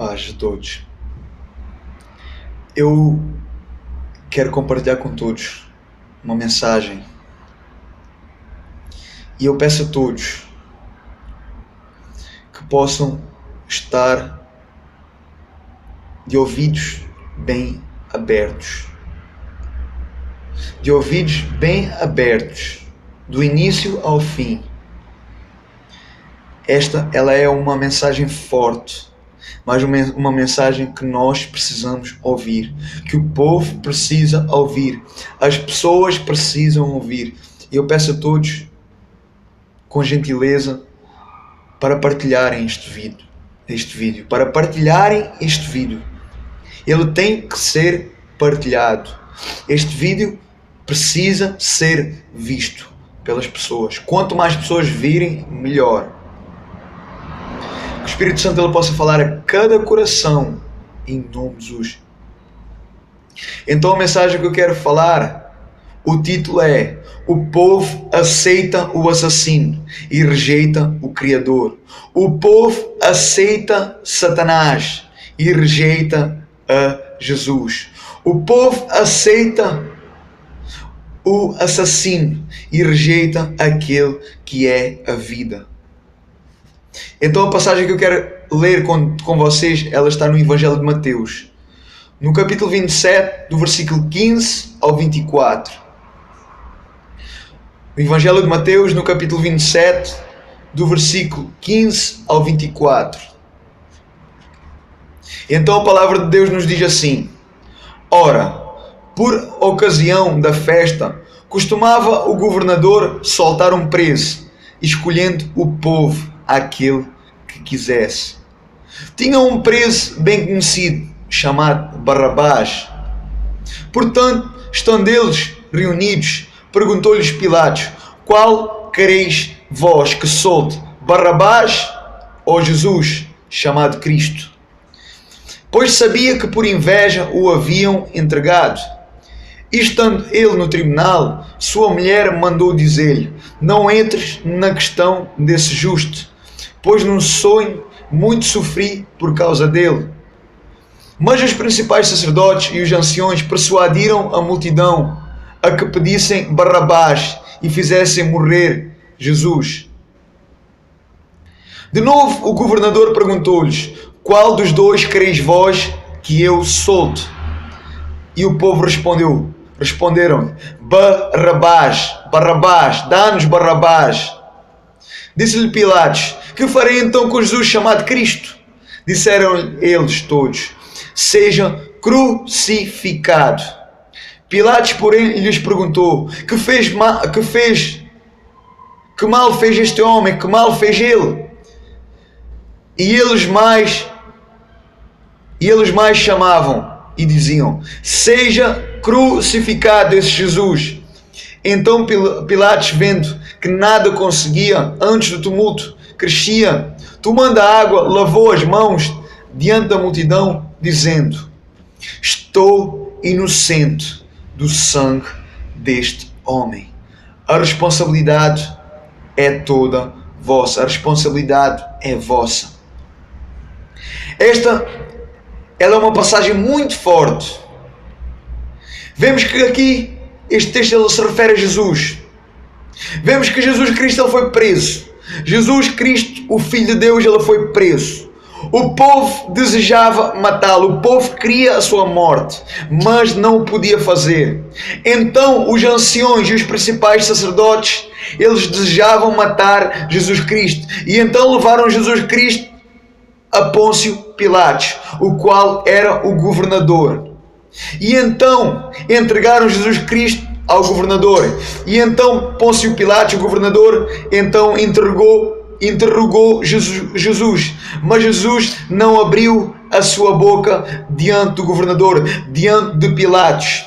Paz de todos. Eu quero compartilhar com todos uma mensagem e eu peço a todos que possam estar de ouvidos bem abertos. De ouvidos bem abertos, do início ao fim. Ela é uma mensagem forte, mas uma mensagem que nós precisamos ouvir, que o povo precisa ouvir, as pessoas precisam ouvir. E eu peço a todos, com gentileza, para partilharem este vídeo, para partilharem este vídeo. Ele tem que ser partilhado. Este vídeo precisa ser visto pelas pessoas. Quanto mais pessoas virem, melhor. Que o Espírito Santo ele possa falar a cada coração em nome de Jesus. Então a mensagem que eu quero falar, o título é: o povo aceita o assassino e rejeita o Criador. O povo aceita Satanás e rejeita a Jesus. O povo aceita o assassino e rejeita aquele que é a vida. Então a passagem que eu quero ler com vocês, ela está no Evangelho de Mateus, no capítulo 27, do versículo 15 ao 24. O Evangelho de Mateus, no capítulo 27, do versículo 15 ao 24. Então a palavra de Deus nos diz assim: Ora, por ocasião da festa, costumava o governador soltar um preso, escolhendo o povo aquele que quisesse. Tinha um preso bem conhecido, chamado Barrabás. Portanto, estando eles reunidos, perguntou-lhes Pilatos: qual quereis vós que solte, Barrabás ou Jesus, chamado Cristo? Pois sabia que por inveja o haviam entregado. E estando ele no tribunal, sua mulher mandou dizer-lhe: não entres na questão desse justo, pois num sonho muito sofri por causa dele. Mas os principais sacerdotes e os anciões persuadiram a multidão a que pedissem Barrabás e fizessem morrer Jesus. De novo o governador perguntou-lhes: qual dos dois quereis vós que eu solte? E o povo responderam: Barrabás, dá-nos Barrabás. Disse-lhe Pilatos: que farei então com Jesus chamado Cristo? Disseram eles todos: seja crucificado. Pilatos, porém, lhes perguntou: que mal fez este homem? Que mal fez ele? E eles mais chamavam e diziam: seja crucificado esse Jesus. Então Pilatos, vendo que nada conseguia antes do tumulto, crescia, tomando a água, lavou as mãos diante da multidão, dizendo: estou inocente do sangue deste homem. A responsabilidade é toda vossa. A responsabilidade é vossa. Ela é uma passagem muito forte. Vemos que aqui este texto ele se refere a Jesus. Vemos que Jesus Cristo ele foi preso. Jesus Cristo, o Filho de Deus, ele foi preso. O povo desejava matá-lo, o povo queria a sua morte, mas não o podia fazer. Então os anciões e os principais sacerdotes, eles desejavam matar Jesus Cristo. E então levaram Jesus Cristo a Pôncio Pilatos, o qual era o governador. E então entregaram Jesus Cristo ao governador. E então Pôncio Pilatos, o governador, então interrogou Jesus. Mas Jesus não abriu a sua boca diante do governador, diante de Pilatos.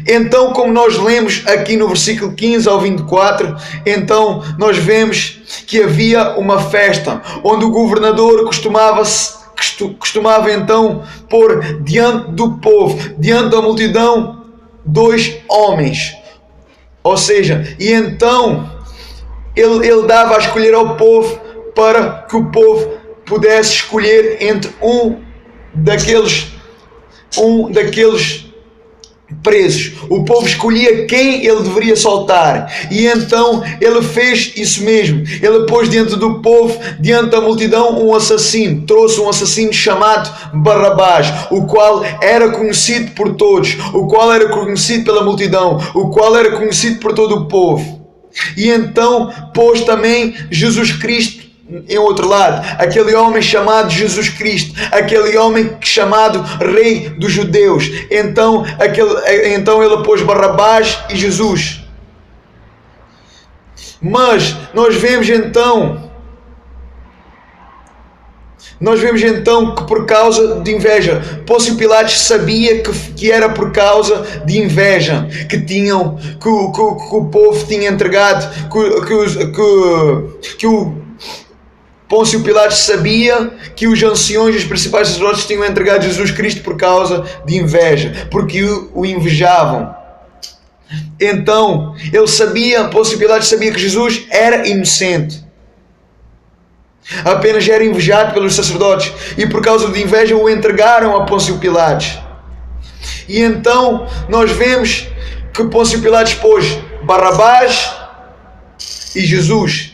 Então, como nós lemos aqui no versículo 15 ao 24, então nós vemos que havia uma festa onde o governador costumava então pôr diante do povo, diante da multidão, 2 homens. Ou seja, e então ele dava a escolher ao povo para que o povo pudesse escolher entre um daqueles presos. O povo escolhia quem ele deveria soltar, e então ele fez isso mesmo. Ele pôs diante do povo, diante da multidão, um assassino. Trouxe um assassino chamado Barrabás, o qual era conhecido por todos, o qual era conhecido pela multidão, o qual era conhecido por todo o povo. E então pôs também Jesus Cristo em outro lado, aquele homem chamado Jesus Cristo, aquele homem chamado Rei dos Judeus. Então ele pôs Barrabás e Jesus. Mas nós vemos então que por causa de inveja, Pôncio Pilatos sabia que era por causa de inveja que o povo tinha entregado, que o Pôncio Pilatos sabia que os anciões e os principais sacerdotes tinham entregado Jesus Cristo por causa de inveja, porque o invejavam. Então, Pôncio Pilatos sabia que Jesus era inocente, apenas era invejado pelos sacerdotes, e por causa de inveja o entregaram a Pôncio Pilatos. E então nós vemos que Pôncio Pilatos pôs Barrabás e Jesus.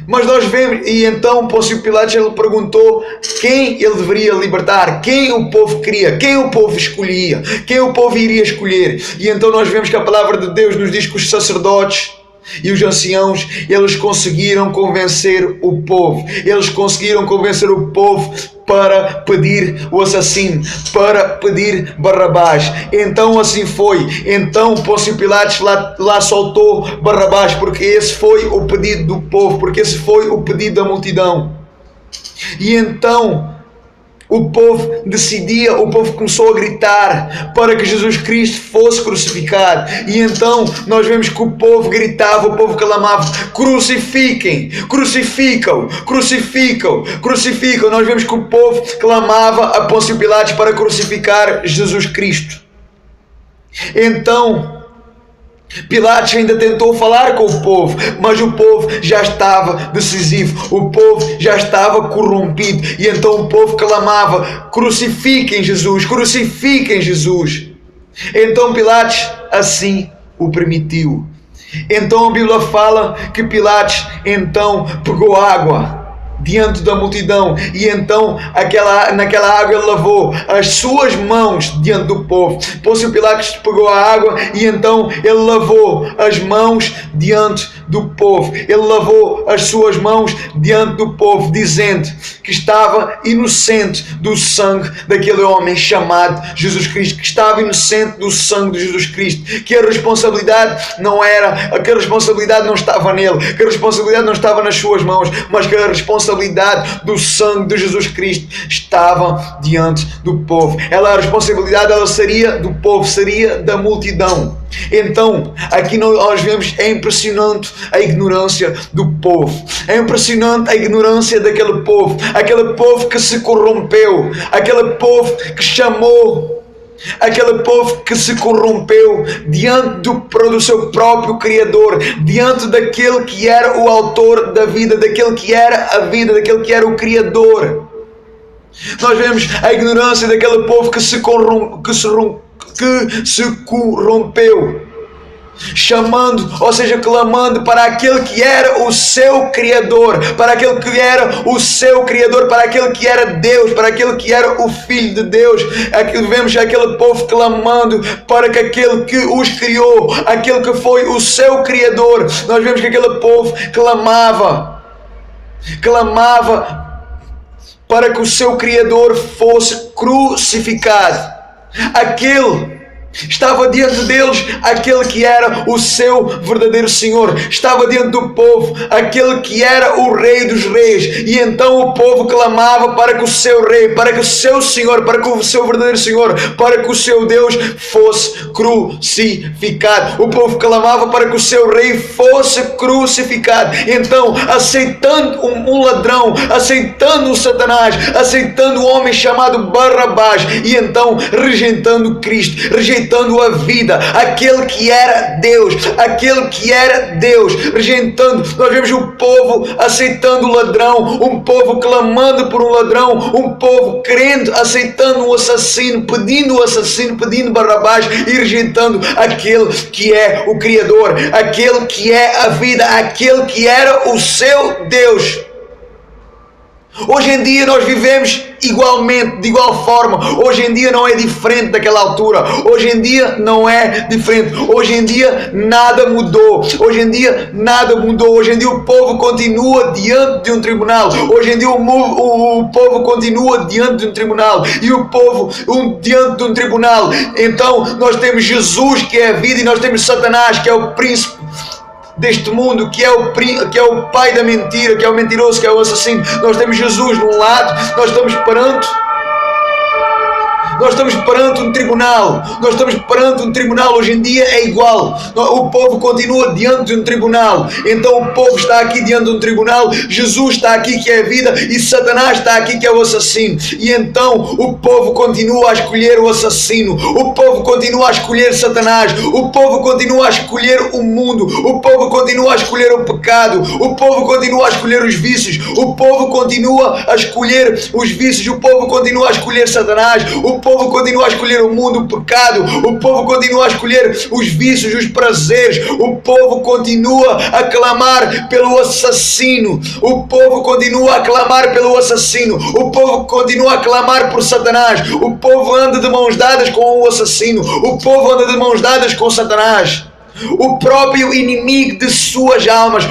Mas nós vemos, e então Pôncio Pilatos ele perguntou quem ele deveria libertar, quem o povo queria, quem o povo escolhia, quem o povo iria escolher. E então nós vemos que a palavra de Deus nos diz que os sacerdotes e os anciãos, eles conseguiram convencer o povo. Eles conseguiram convencer o povo para pedir o assassino, para pedir Barrabás. Então assim foi. Então Pôncio Pilatos lá soltou Barrabás, porque esse foi o pedido do povo, porque esse foi o pedido da multidão. E então o povo decidia, o povo começou a gritar para que Jesus Cristo fosse crucificado. E então nós vemos que o povo gritava, o povo clamava: crucifiquem, crucificam, crucificam, crucificam. Nós vemos que o povo clamava a Pôncio Pilatos para crucificar Jesus Cristo. Então Pilatos ainda tentou falar com o povo, mas o povo já estava decisivo, o povo já estava corrompido, e então o povo clamava: crucifiquem Jesus, crucifiquem Jesus. Então Pilatos assim o permitiu. Então a Bíblia fala que Pilatos então pegou água diante da multidão, e então naquela água ele lavou as suas mãos diante do povo. Pôncio Pilatos pegou a água e então ele lavou as mãos diante do povo. Ele lavou as suas mãos diante do povo, dizendo que estava inocente do sangue daquele homem chamado Jesus Cristo, que estava inocente do sangue de Jesus Cristo, que a responsabilidade não estava nele, que a responsabilidade não estava nas suas mãos, mas que a responsabilidade do sangue de Jesus Cristo estava diante do povo. A responsabilidade seria do povo, seria da multidão. Então aqui nós vemos, é impressionante a ignorância do povo, é impressionante a ignorância daquele povo, aquele povo que se corrompeu, aquele povo que se corrompeu diante do seu próprio Criador, diante daquele que era o autor da vida, daquele que era a vida, daquele que era o Criador. Nós vemos a ignorância daquele povo que se corrompeu, chamando, ou seja, clamando para aquele que era o seu Criador, para aquele que era o seu Criador, para aquele que era Deus, para aquele que era o Filho de Deus. Aqui vemos aquele povo clamando para que aquele que os criou, aquele que foi o seu Criador. Nós vemos que aquele povo clamava para que o seu Criador fosse crucificado. Estava diante deles aquele que era o seu verdadeiro Senhor, estava diante do povo aquele que era o Rei dos Reis, e então o povo clamava para que o seu Rei, para que o seu Senhor, para que o seu verdadeiro Senhor, para que o seu Deus fosse crucificado. O povo clamava para que o seu Rei fosse crucificado. Então, aceitando um ladrão, aceitando o Satanás, aceitando o homem chamado Barrabás, e então rejeitando Cristo, rejeitando rejeitando a vida, aquele que era Deus, rejeitando. Nós vemos o povo aceitando o ladrão, um povo clamando por um ladrão, um povo crendo, aceitando um assassino, pedindo Barrabás e rejeitando aquele que é o Criador, aquele que é a vida, aquele que era o seu Deus. Hoje em dia nós vivemos igualmente, de igual forma. Hoje em dia não é diferente daquela altura. Hoje em dia não é diferente. Hoje em dia nada mudou. Hoje em dia o povo continua diante de um tribunal. Hoje em dia o povo continua diante de um tribunal. E o povo diante de um tribunal. Então nós temos Jesus, que é a vida, e nós temos Satanás, que é o príncipe deste mundo, que é o pai da mentira, que é o mentiroso, que é o assassino. Nós temos Jesus num lado, nós estamos perante um tribunal. Hoje em dia é igual. O povo continua diante de um tribunal. Então o povo está aqui diante de um tribunal. Jesus está aqui, que é a vida, e Satanás está aqui, que é o assassino. E então o povo continua a escolher o assassino. O povo continua a escolher Satanás. O povo continua a escolher o mundo. O povo continua a escolher o pecado. O povo continua a escolher os vícios. O povo continua a escolher os vícios. O povo continua a escolher Satanás. O povo continua a escolher o mundo, o pecado. O povo continua a escolher os vícios, os prazeres. O povo continua a clamar pelo assassino. O povo continua a clamar pelo assassino. O povo continua a clamar por Satanás. O povo anda de mãos dadas com o assassino. O povo anda de mãos dadas com Satanás. O próprio inimigo de suas almas,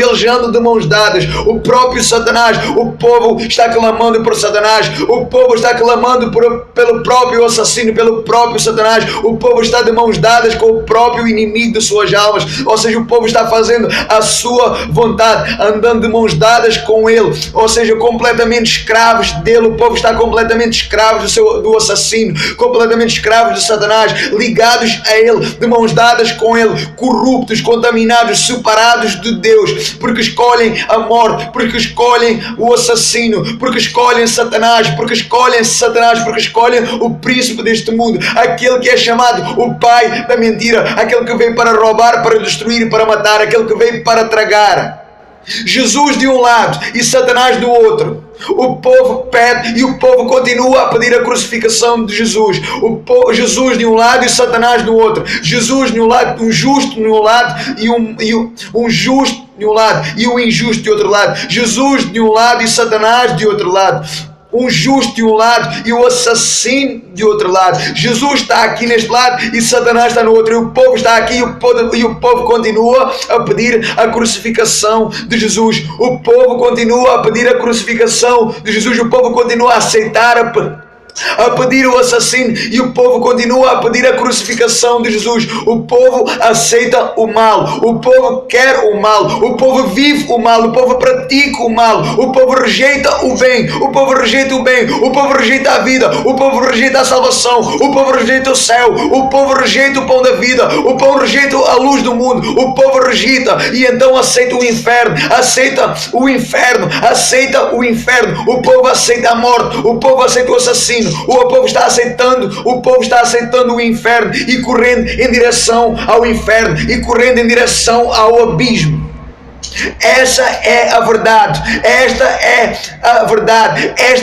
eles andam de mãos dadas. O próprio Satanás, o povo está clamando por Satanás. O povo está clamando pelo próprio assassino, pelo próprio Satanás. O povo está de mãos dadas com o próprio inimigo de suas almas. Ou seja, o povo está fazendo a sua vontade, andando de mãos dadas com ele. Ou seja, completamente escravos dele. O povo está completamente escravos do assassino, completamente escravos de Satanás, ligados a ele, de mãos dadas com ele, corruptos, contaminados, separados de Deus, porque escolhem a morte, porque escolhem o assassino, porque escolhem Satanás, porque escolhem o príncipe deste mundo, aquele que é chamado o pai da mentira, aquele que veio para roubar, para destruir, para matar, aquele que veio para tragar. Jesus de um lado e Satanás do outro. O povo pede e o povo continua a pedir a crucificação de Jesus. Jesus de um lado e Satanás do outro. Jesus de um lado, um justo de um lado e um justo de um lado e o injusto de outro lado. Jesus de um lado e Satanás de outro lado. Um justo de um lado e o assassino de outro lado. Jesus está aqui neste lado e Satanás está no outro. E o povo está aqui e o povo continua a pedir a crucificação de Jesus. O povo continua a pedir a crucificação de Jesus. O povo continua a aceitar a pedir o assassino e o povo continua a pedir a crucificação de Jesus. O povo aceita o mal, o povo quer o mal, o povo vive o mal, o povo pratica o mal, o povo rejeita o bem, o povo rejeita a vida, o povo rejeita a salvação, o povo rejeita o céu, o povo rejeita o pão da vida, o povo rejeita a luz do mundo, o povo rejeita e então aceita o inferno, o povo aceita a morte, o povo aceita o assassino. O povo está aceitando o inferno e correndo em direção ao inferno e correndo em direção ao abismo. Essa é a verdade, esta é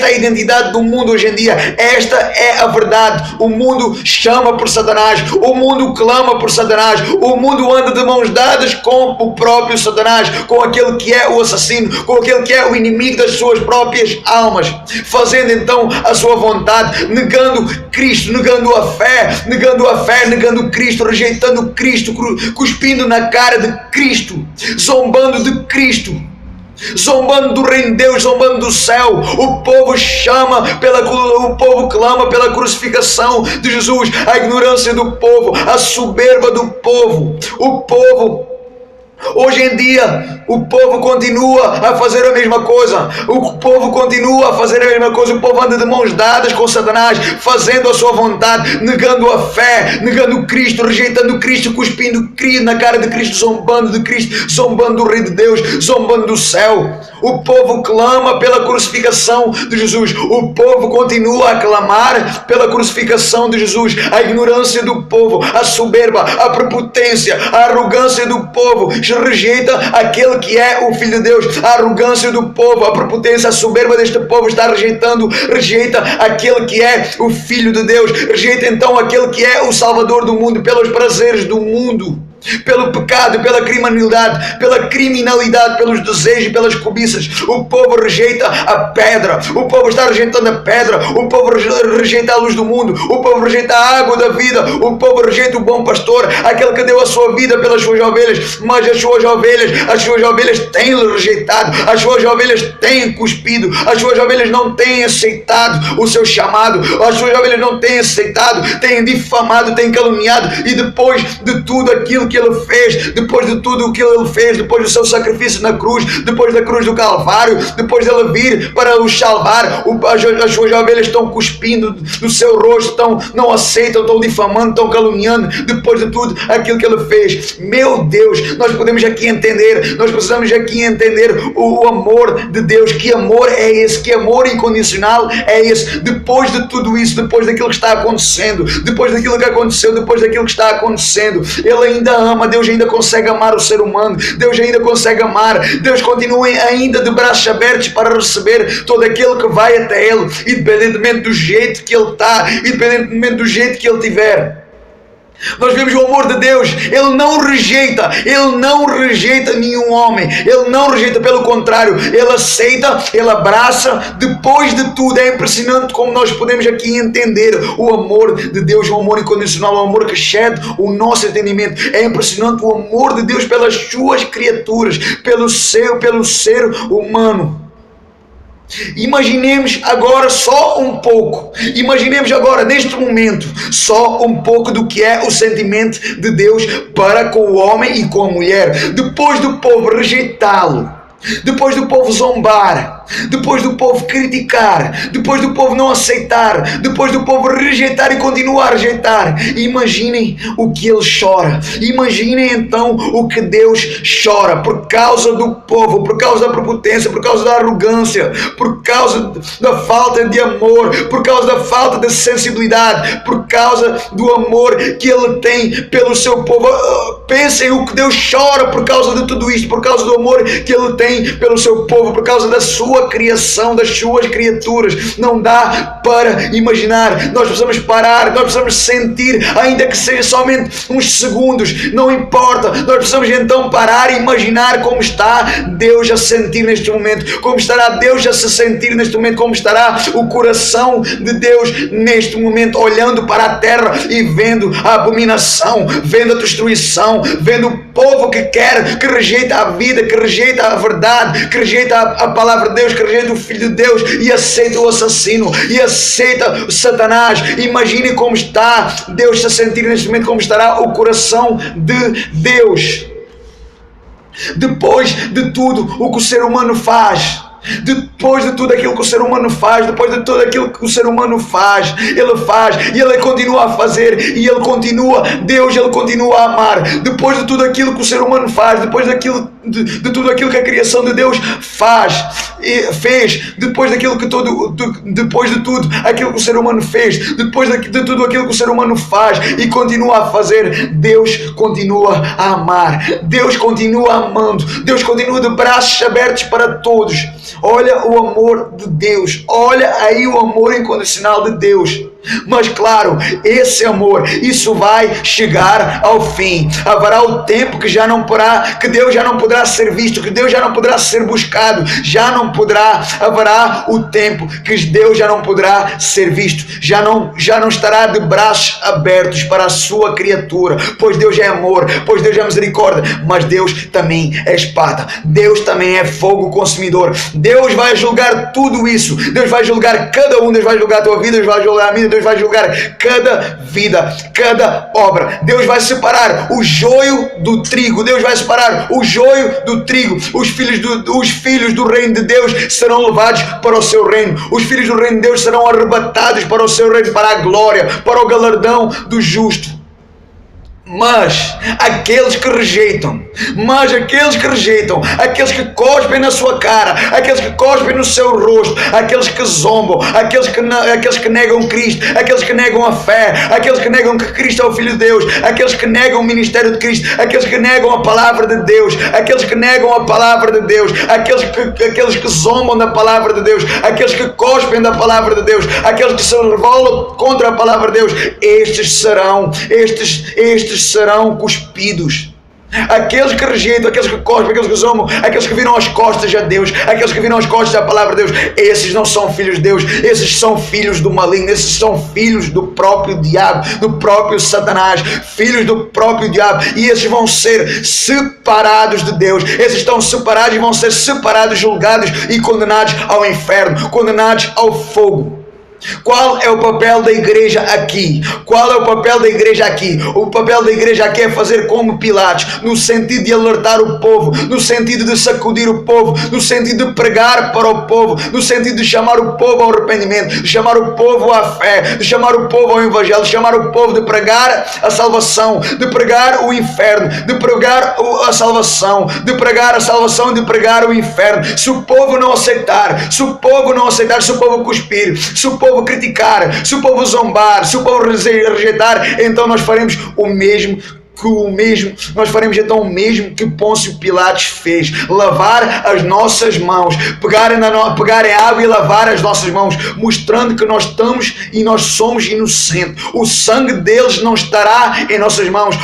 a identidade do mundo hoje em dia, esta é a verdade. O mundo chama por Satanás, o mundo clama por Satanás, o mundo anda de mãos dadas com o próprio Satanás, com aquele que é o assassino, com aquele que é o inimigo das suas próprias almas, fazendo então a sua vontade, negando Cristo, negando a fé, negando Cristo, rejeitando Cristo, cuspindo na cara de Cristo, zombando de Cristo, zombando do reino de Deus, zombando do céu. O povo clama pela crucificação de Jesus. A ignorância do povo, a soberba do povo, Hoje em dia, o povo continua a fazer a mesma coisa. O povo continua a fazer a mesma coisa. O povo anda de mãos dadas com Satanás, fazendo a sua vontade, negando a fé, negando Cristo, rejeitando Cristo, cuspindo na cara de Cristo, zombando de Cristo, zombando do Rei de Deus, zombando do céu. O povo clama pela crucificação de Jesus. O povo continua a clamar pela crucificação de Jesus. A ignorância do povo, a soberba, a prepotência, a arrogância do povo rejeita aquele que é o Filho de Deus. A arrogância do povo, a prepotência, a soberba deste povo rejeita aquele que é o Filho de Deus. Rejeita então aquele que é o Salvador do mundo, pelos prazeres do mundo, pelo pecado, pela criminalidade, pelos desejos, pelas cobiças. O povo rejeita a pedra, o povo está rejeitando a pedra, o povo rejeita a luz do mundo, o povo rejeita a água da vida, o povo rejeita o bom pastor, aquele que deu a sua vida pelas suas ovelhas. Mas as suas ovelhas têm rejeitado, as suas ovelhas têm cuspido, as suas ovelhas não têm aceitado o seu chamado, as suas ovelhas não têm aceitado, têm difamado, têm caluniado. E depois de tudo aquilo que ele fez, depois de tudo o que ele fez, depois do seu sacrifício na cruz, depois da cruz do Calvário, depois dele vir para os salvar, as suas ovelhas estão cuspindo no seu rosto, não aceitam, estão difamando, estão caluniando, depois de tudo aquilo que ele fez. Meu Deus, nós podemos aqui entender, nós precisamos aqui entender o amor de Deus. Que amor é esse? Que amor incondicional é esse? Depois de tudo isso, depois daquilo que está acontecendo, depois daquilo que aconteceu, depois daquilo que está acontecendo, ele ainda ama. Deus ainda consegue amar o ser humano, Deus ainda consegue amar, Deus continua ainda de braços abertos para receber todo aquele que vai até ele, independentemente do jeito que ele está, independentemente do jeito que ele tiver. Nós vemos o amor de Deus. Ele não rejeita nenhum homem, ele não rejeita, pelo contrário, ele aceita, ele abraça. Depois de tudo, é impressionante como nós podemos aqui entender o amor de Deus, o amor incondicional, o amor que excede o nosso entendimento. É impressionante o amor de Deus pelas suas criaturas, pelo ser humano. Imaginemos agora só um pouco, imaginemos agora neste momento só um pouco do que é o sentimento de Deus para com o homem e com a mulher. Depois do povo rejeitá-lo, depois do povo zombar, depois do povo criticar, depois do povo não aceitar, depois do povo rejeitar e continuar a rejeitar, imaginem o que ele chora. Imaginem então o que Deus chora por causa do povo, por causa da prepotência, por causa da arrogância, por causa da falta de amor, por causa da falta de sensibilidade, por causa do amor que ele tem pelo seu povo. Pensem o que Deus chora por causa de tudo isto, por causa do amor que ele tem pelo seu povo, por causa da sua criação, das suas criaturas. Não dá para imaginar. Nós precisamos parar, nós precisamos sentir, ainda que seja somente uns segundos, não importa. Nós precisamos então parar e imaginar como está Deus a sentir neste momento, como estará Deus a se sentir neste momento, como estará o coração de Deus neste momento, olhando para a terra e vendo a abominação, vendo a destruição, vendo o povo que rejeita a vida, que rejeita a verdade, que rejeita a palavra de Deus, que rejeita o Filho de Deus e aceita o assassino e aceita Satanás. Imagine como está Deus a sentir neste momento, como estará o coração de Deus depois de tudo o que o ser humano faz. Depois de tudo aquilo que o ser humano faz, depois de tudo aquilo que o ser humano faz, ele faz e ele continua a fazer, e ele continua a amar. Depois de tudo aquilo que o ser humano faz, depois de tudo aquilo que a criação de Deus fez, depois de tudo aquilo que o ser humano fez, depois de tudo aquilo que o ser humano faz e continua a fazer, Deus continua a amar, Deus continua amando, Deus continua de braços abertos para todos. Olha o amor de Deus, olha aí o amor incondicional de Deus. Mas claro, esse amor, isso vai chegar ao fim. Haverá o tempo que Deus já não poderá ser visto, que Deus já não poderá ser buscado, haverá o tempo que Deus já não poderá ser visto, já não estará de braços abertos para a sua criatura, pois Deus é amor, pois Deus é misericórdia, mas Deus também é espada, Deus também é fogo consumidor. Deus vai julgar tudo isso, Deus vai julgar cada um, Deus vai julgar a tua vida, Deus vai julgar a minha, Deus vai julgar cada vida, cada obra. Deus vai separar o joio do trigo. Deus vai separar o joio do trigo. Os filhos do reino de Deus serão levados para o seu reino. Os filhos do reino de Deus serão arrebatados para o seu reino, para a glória, para o galardão do justo. Mas aqueles que rejeitam, aqueles que cospem na sua cara, aqueles que cospem no seu rosto, aqueles que zombam, aqueles que negam Cristo, aqueles que negam a fé, aqueles que negam que Cristo é o Filho de Deus, aqueles que negam o ministério de Cristo, aqueles que negam a palavra de Deus, aqueles que negam a palavra de Deus, aqueles que zombam da palavra de Deus, aqueles que cospem da palavra de Deus, aqueles que se revolam contra a palavra de Deus, estes serão cuspidos. Aqueles que rejeitam, aqueles que cospem, aqueles que zombam, aqueles que viram as costas a Deus, aqueles que viram as costas à palavra de Deus, esses não são filhos de Deus, esses são filhos do maligno, esses são filhos do próprio diabo, do próprio Satanás, filhos do próprio diabo, e esses vão ser separados de Deus, esses estão separados e vão ser separados, julgados e condenados ao inferno, condenados ao fogo. Qual é o papel da igreja aqui? Qual é o papel da igreja aqui? O papel da igreja aqui é fazer como Pilatos, no sentido de alertar o povo, no sentido de sacudir o povo, no sentido de pregar para o povo, no sentido de chamar o povo ao arrependimento, de chamar o povo à fé, de chamar o povo ao evangelho, de chamar o povo de pregar a salvação, de pregar o inferno, de pregar a salvação, de pregar a salvação, de pregar o inferno. Se o povo não aceitar, se o povo cuspir, se o povo criticar, se o povo zombar, se o povo rejeitar, então nós faremos o mesmo que Pôncio Pilatos fez, lavar as nossas mãos, pegarem água e lavar as nossas mãos, mostrando que nós estamos e nós somos inocentes. O sangue deles não estará em nossas mãos,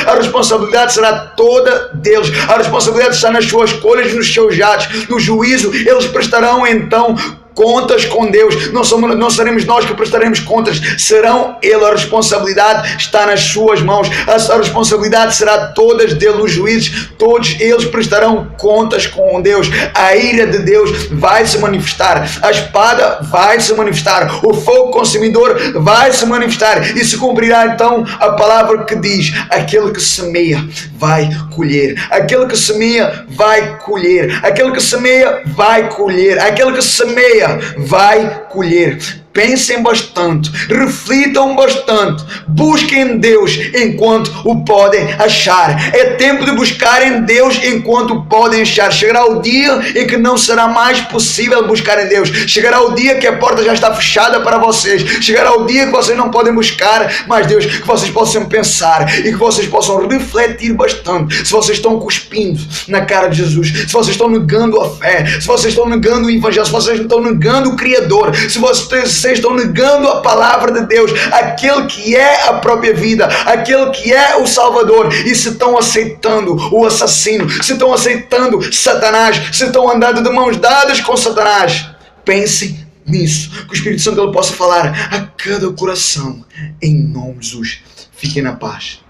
a responsabilidade será toda deles, a responsabilidade está nas suas escolhas, nos seus atos. No juízo eles prestarão então contas com Deus. Não seremos nós que prestaremos contas, serão Ele. A responsabilidade está nas suas mãos, a responsabilidade será todas dele. Nos juízes, todos eles prestarão contas com Deus. A ira de Deus vai se manifestar, a espada vai se manifestar, o fogo consumidor vai se manifestar, e se cumprirá então a palavra que diz: aquele que semeia vai colher, aquele que semeia vai colher, aquele que semeia vai colher, aquele que semeia vai colher. Pensem bastante, reflitam bastante, busquem Deus enquanto o podem achar. É tempo de buscarem Deus enquanto o podem achar. Chegará o dia em que não será mais possível buscar em Deus. Chegará o dia que a porta já está fechada para vocês. Chegará o dia que vocês não podem buscar mais Deus, que vocês possam pensar e que vocês possam refletir bastante. Se vocês estão cuspindo na cara de Jesus, se vocês estão negando a fé, se vocês estão negando o evangelho, se vocês estão negando o Criador, se vocês estão negando a palavra de Deus, aquele que é a própria vida, aquele que é o Salvador, e se estão aceitando o assassino, se estão aceitando Satanás, se estão andando de mãos dadas com Satanás, pensem nisso, que o Espírito Santo ele possa falar a cada coração, em nome de Jesus. Fiquem na paz.